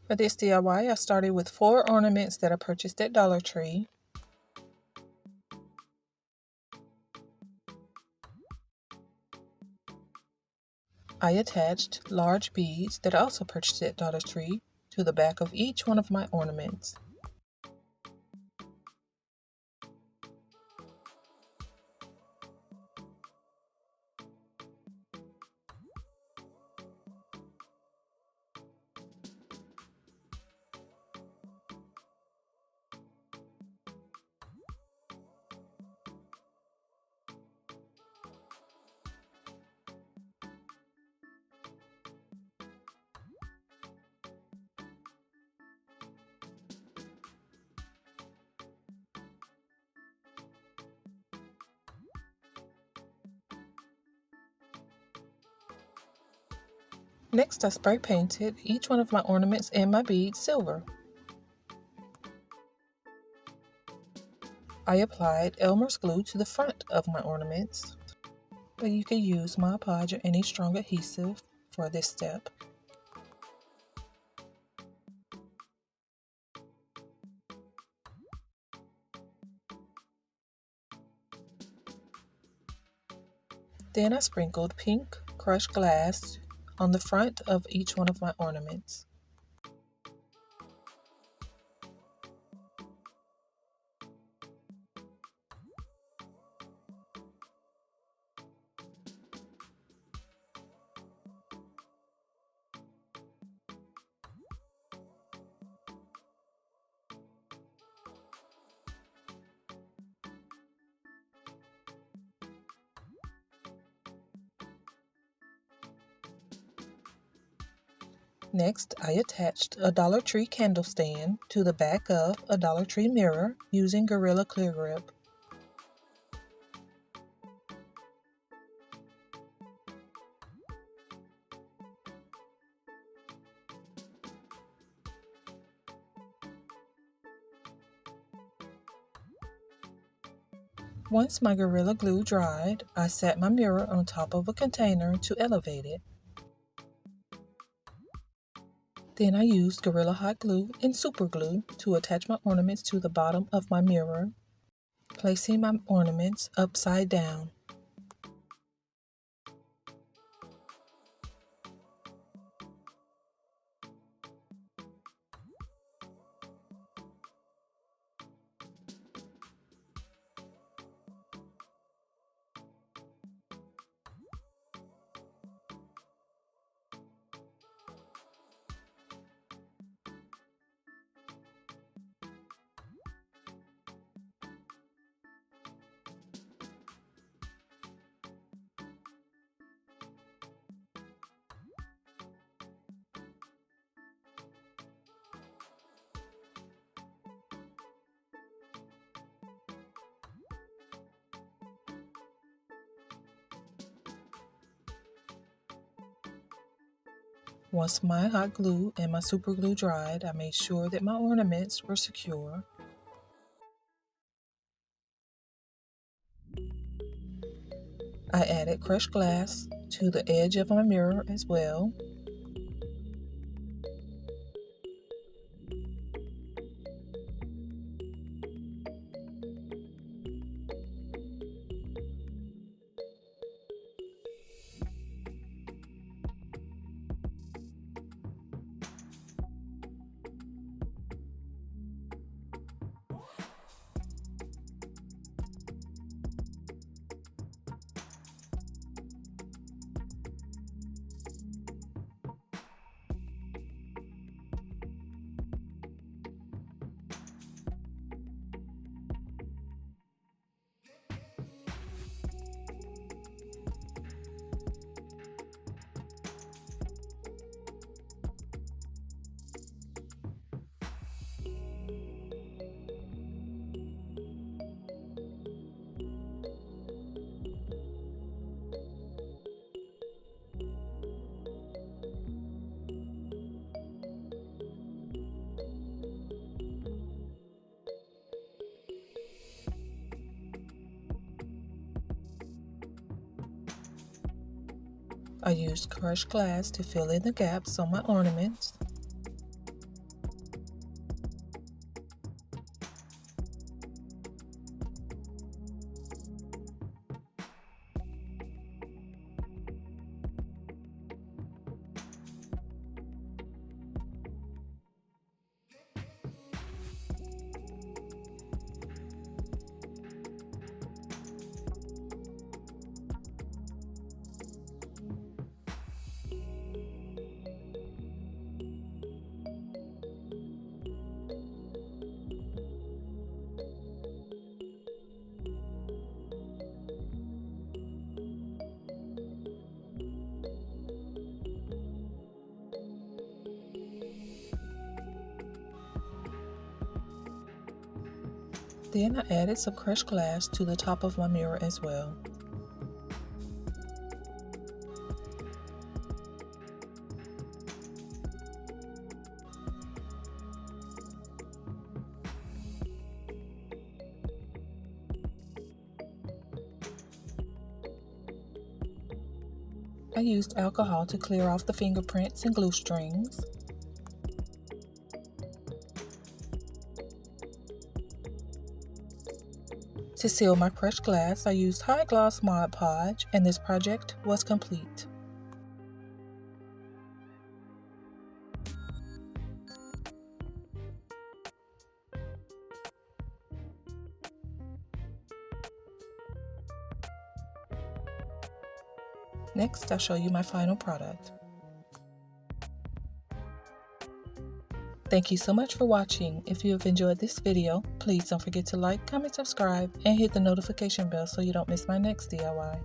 For this DIY, I started with 4 ornaments that I purchased at Dollar Tree. I attached large beads that I also purchased at Dollar Tree to the back of each one of my ornaments. Next, I spray painted each one of my ornaments and my beads silver. I applied Elmer's glue to the front of my ornaments, but you can use Mod Podge or any strong adhesive for this step. Then I sprinkled pink crushed glass on the front of each one of my ornaments. Next, I attached a Dollar Tree candle stand to the back of a Dollar Tree mirror using Gorilla Clear Grip. Once my Gorilla Glue dried, I set my mirror on top of a container to elevate it. Then I used Gorilla Hot Glue and Super Glue to attach my ornaments to the bottom of my mirror, placing my ornaments upside down. Once my hot glue and my super glue dried, I made sure that my ornaments were secure. I added crushed glass to the edge of my mirror as well. I used crushed glass to fill in the gaps on my ornaments. Then I added some crushed glass to the top of my mirror as well. I used alcohol to clear off the fingerprints and glue strings. To seal my crushed glass, I used high gloss Mod Podge, and this project was complete. Next, I'll show you my final product. Thank you so much for watching. If you have enjoyed this video, please don't forget to like, comment, subscribe, and hit the notification bell so you don't miss my next DIY.